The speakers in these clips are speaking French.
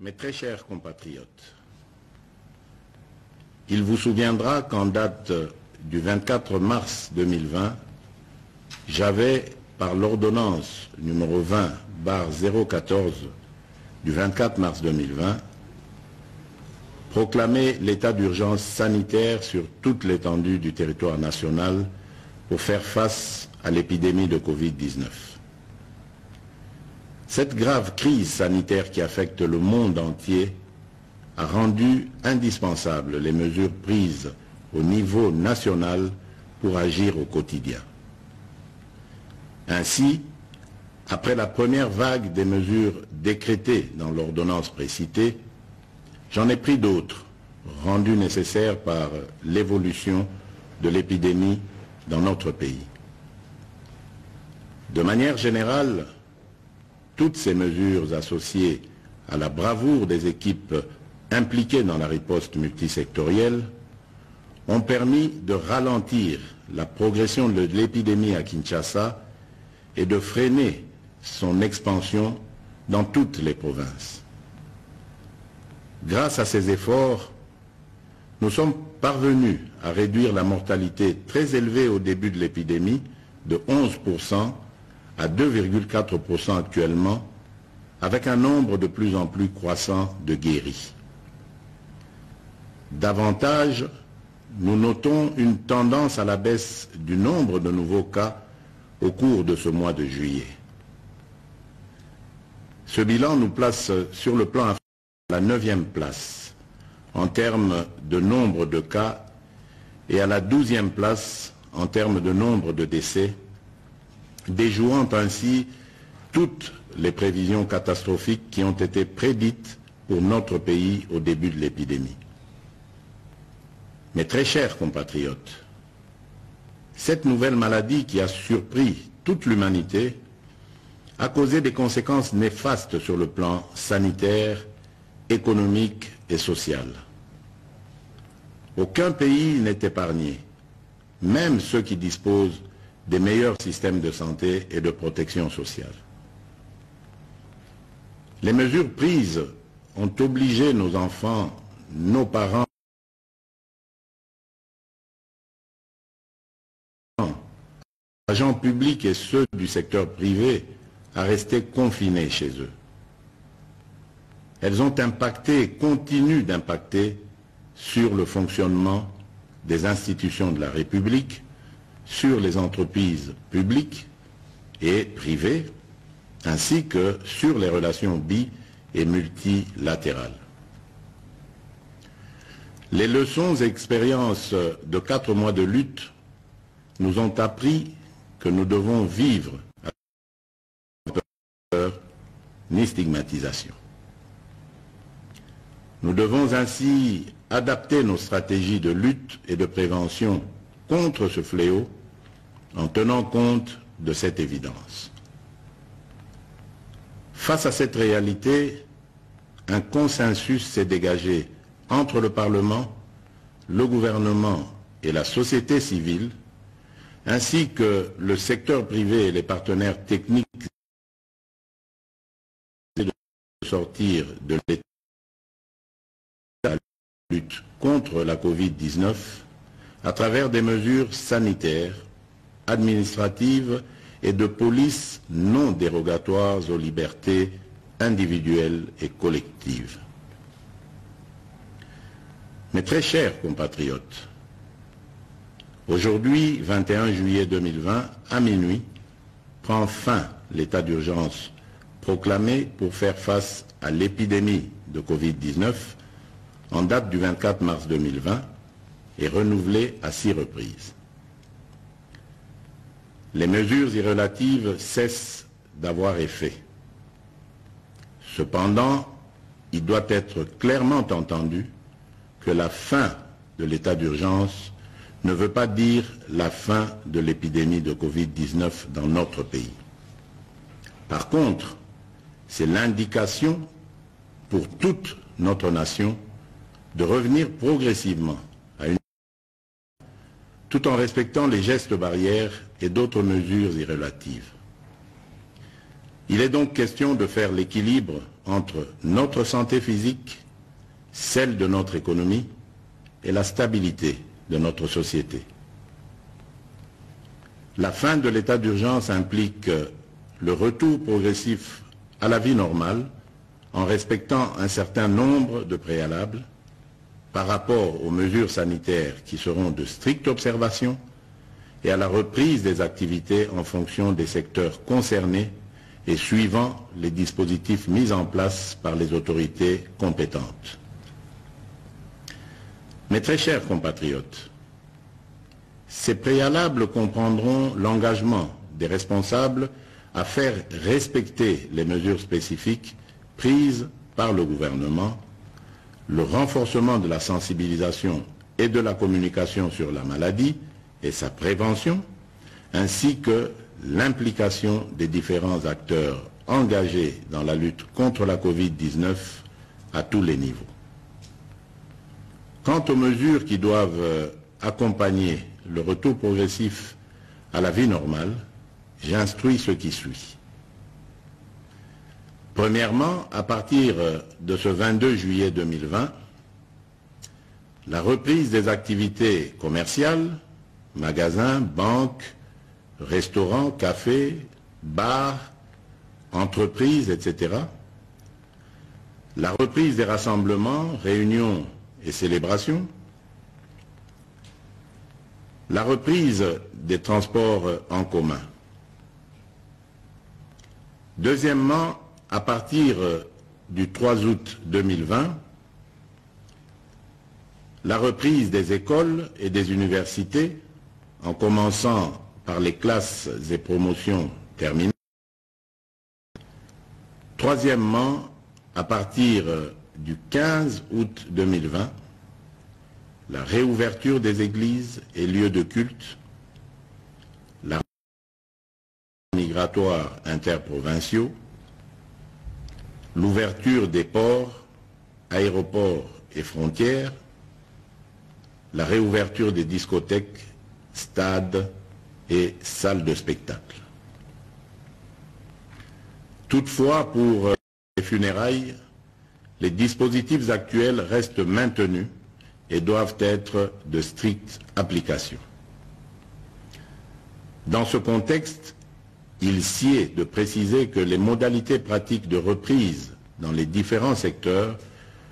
Mes très chers compatriotes, il vous souviendra qu'en date du 24 mars 2020, j'avais, par l'ordonnance numéro 20/014 du 24 mars 2020, proclamé l'état d'urgence sanitaire sur toute l'étendue du territoire national pour faire face à l'épidémie de Covid-19. Cette grave crise sanitaire qui affecte le monde entier a rendu indispensables les mesures prises au niveau national pour agir au quotidien. Ainsi, après la première vague des mesures décrétées dans l'ordonnance précitée, j'en ai pris d'autres, rendues nécessaires par l'évolution de l'épidémie dans notre pays. De manière générale, toutes ces mesures associées à la bravoure des équipes impliquées dans la riposte multisectorielle ont permis de ralentir la progression de l'épidémie à Kinshasa et de freiner son expansion dans toutes les provinces. Grâce à ces efforts, nous sommes parvenus à réduire la mortalité très élevée au début de l'épidémie de 11% à 2,4% actuellement, avec un nombre de plus en plus croissant de guéris. Davantage, nous notons une tendance à la baisse du nombre de nouveaux cas au cours de ce mois de juillet. Ce bilan nous place sur le plan à la 9e place en termes de nombre de cas et à la 12e place en termes de nombre de décès, déjouant ainsi toutes les prévisions catastrophiques qui ont été prédites pour notre pays au début de l'épidémie. Mes très chers compatriotes, cette nouvelle maladie qui a surpris toute l'humanité a causé des conséquences néfastes sur le plan sanitaire, économique et social. Aucun pays n'est épargné, même ceux qui disposent des meilleurs systèmes de santé et de protection sociale. Les mesures prises ont obligé nos enfants, nos parents, agents publics et ceux du secteur privé à rester confinés chez eux. Elles ont impacté et continuent d'impacter sur le fonctionnement des institutions de la République, sur les entreprises publiques et privées, ainsi que sur les relations bi- et multilatérales. Les leçons et expériences de 4 mois de lutte nous ont appris que nous devons vivre avec peur ni stigmatisation. Nous devons ainsi adapter nos stratégies de lutte et de prévention contre ce fléau en tenant compte de cette évidence. Face à cette réalité, un consensus s'est dégagé entre le Parlement, le gouvernement et la société civile, ainsi que le secteur privé et les partenaires techniques de sortir de l'état de lutte contre la Covid-19 à travers des mesures sanitaires, administratives et de police non dérogatoires aux libertés individuelles et collectives. Mes très chers compatriotes, aujourd'hui, 21 juillet 2020, à minuit, prend fin l'état d'urgence proclamé pour faire face à l'épidémie de Covid-19 en date du 24 mars 2020 et renouvelé à 6 reprises. Les mesures y relatives cessent d'avoir effet. Cependant, il doit être clairement entendu que la fin de l'état d'urgence ne veut pas dire la fin de l'épidémie de Covid-19 dans notre pays. Par contre, c'est l'indication pour toute notre nation de revenir progressivement à une tout en respectant les gestes barrières et d'autres mesures y relatives. Il est donc question de faire l'équilibre entre notre santé physique, celle de notre économie et la stabilité de notre société. La fin de l'état d'urgence implique le retour progressif à la vie normale en respectant un certain nombre de préalables par rapport aux mesures sanitaires qui seront de stricte observation et à la reprise des activités en fonction des secteurs concernés et suivant les dispositifs mis en place par les autorités compétentes. Mes très chers compatriotes, ces préalables comprendront l'engagement des responsables à faire respecter les mesures spécifiques prises par le gouvernement, le renforcement de la sensibilisation et de la communication sur la maladie et sa prévention, ainsi que l'implication des différents acteurs engagés dans la lutte contre la Covid-19 à tous les niveaux. Quant aux mesures qui doivent accompagner le retour progressif à la vie normale, j'instruis ce qui suit. Premièrement, à partir de ce 22 juillet 2020, la reprise des activités commerciales, magasins, banques, restaurants, cafés, bars, entreprises, etc. La reprise des rassemblements, réunions et célébrations. La reprise des transports en commun. Deuxièmement, à partir du 3 août 2020, la reprise des écoles et des universités, en commençant par les classes et promotions terminales. Troisièmement, à partir du 15 août 2020, la réouverture des églises et lieux de culte, la migratoire interprovinciaux, l'ouverture des ports, aéroports et frontières, la réouverture des discothèques, stades et salles de spectacle. Toutefois, pour les funérailles, les dispositifs actuels restent maintenus et doivent être de stricte application. Dans ce contexte, il sied de préciser que les modalités pratiques de reprise dans les différents secteurs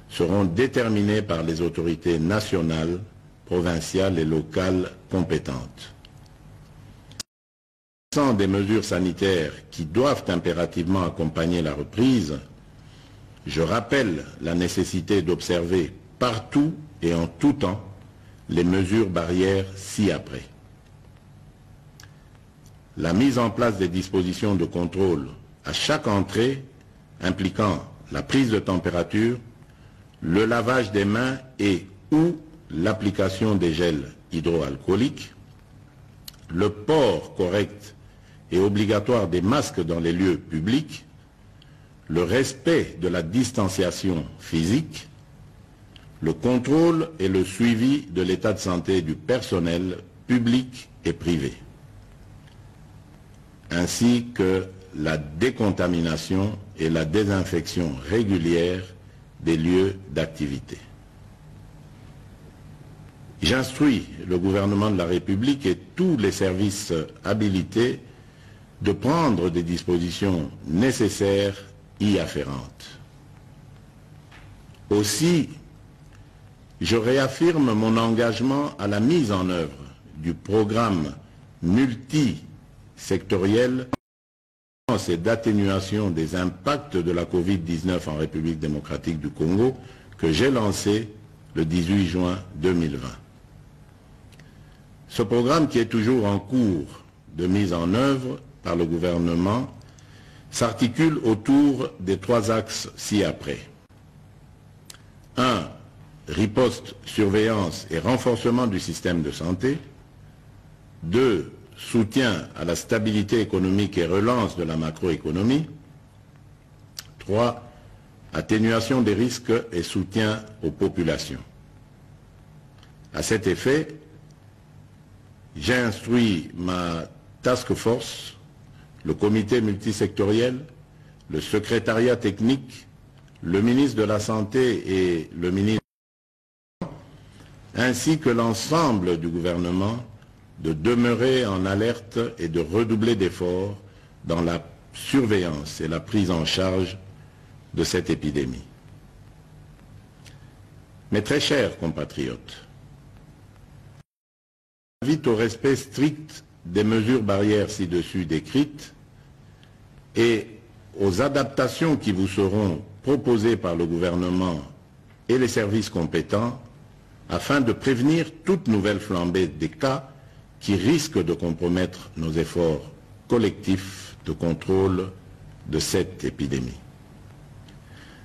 seront déterminées par les autorités nationales, provinciales et locales compétentes. Sans des mesures sanitaires qui doivent impérativement accompagner la reprise, je rappelle la nécessité d'observer partout et en tout temps les mesures barrières ci-après. La mise en place des dispositions de contrôle à chaque entrée impliquant la prise de température, le lavage des mains et ou l'application des gels hydroalcooliques, le port correct et obligatoire des masques dans les lieux publics, le respect de la distanciation physique, le contrôle et le suivi de l'état de santé du personnel public et privé, ainsi que la décontamination et la désinfection régulière des lieux d'activité. J'instruis le gouvernement de la République et tous les services habilités de prendre des dispositions nécessaires y afférentes. Aussi, je réaffirme mon engagement à la mise en œuvre du programme multisectoriel et d'atténuation des impacts de la Covid-19 en République démocratique du Congo que j'ai lancé le 18 juin 2020. Ce programme, qui est toujours en cours de mise en œuvre par le gouvernement, s'articule autour des trois axes ci-après. 1. Riposte, surveillance et renforcement du système de santé. 2. Soutien à la stabilité économique et relance de la macroéconomie. 3. Atténuation des risques et soutien aux populations. À cet effet, j'ai instruit ma task force, le comité multisectoriel le secrétariat technique, le ministre de la Santé et le ministre, ainsi que l'ensemble du gouvernement, de demeurer en alerte et de redoubler d'efforts dans la surveillance et la prise en charge de cette épidémie. Mes très chers compatriotes, j'invite au respect strict des mesures barrières ci-dessus décrites et aux adaptations qui vous seront proposées par le gouvernement et les services compétents afin de prévenir toute nouvelle flambée des cas qui risquent de compromettre nos efforts collectifs de contrôle de cette épidémie.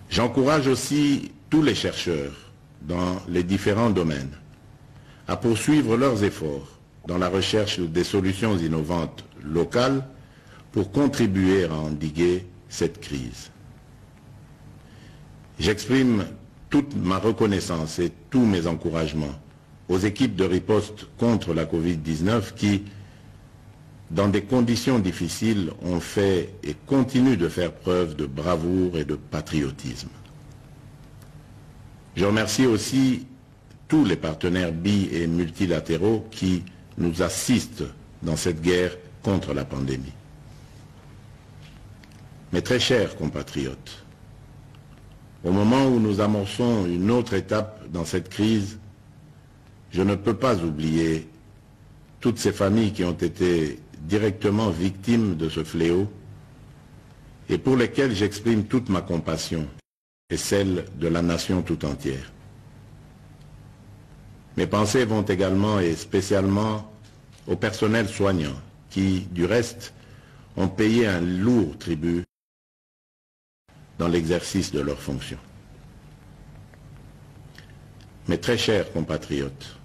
J'encourage aussi tous les chercheurs dans les différents domaines à poursuivre leurs efforts dans la recherche des solutions innovantes locales pour contribuer à endiguer cette crise. J'exprime toute ma reconnaissance et tous mes encouragements aux équipes de riposte contre la Covid-19 qui, dans des conditions difficiles, ont fait et continuent de faire preuve de bravoure et de patriotisme. Je remercie aussi tous les partenaires bi- et multilatéraux qui nous assistent dans cette guerre contre la pandémie. Mes très chers compatriotes, au moment où nous amorçons une autre étape dans cette crise, je ne peux pas oublier toutes ces familles qui ont été directement victimes de ce fléau et pour lesquelles j'exprime toute ma compassion et celle de la nation tout entière. Mes pensées vont également et spécialement au personnel soignant qui, du reste, ont payé un lourd tribut dans l'exercice de leurs fonctions. Mes très chers compatriotes,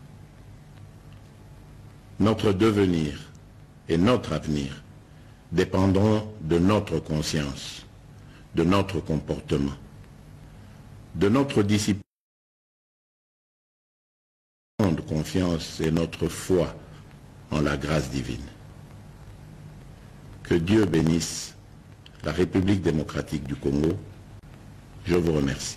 notre devenir et notre avenir dépendront de notre conscience, de notre comportement, de notre discipline, de confiance et notre foi en la grâce divine. Que Dieu bénisse la République démocratique du Congo. Je vous remercie.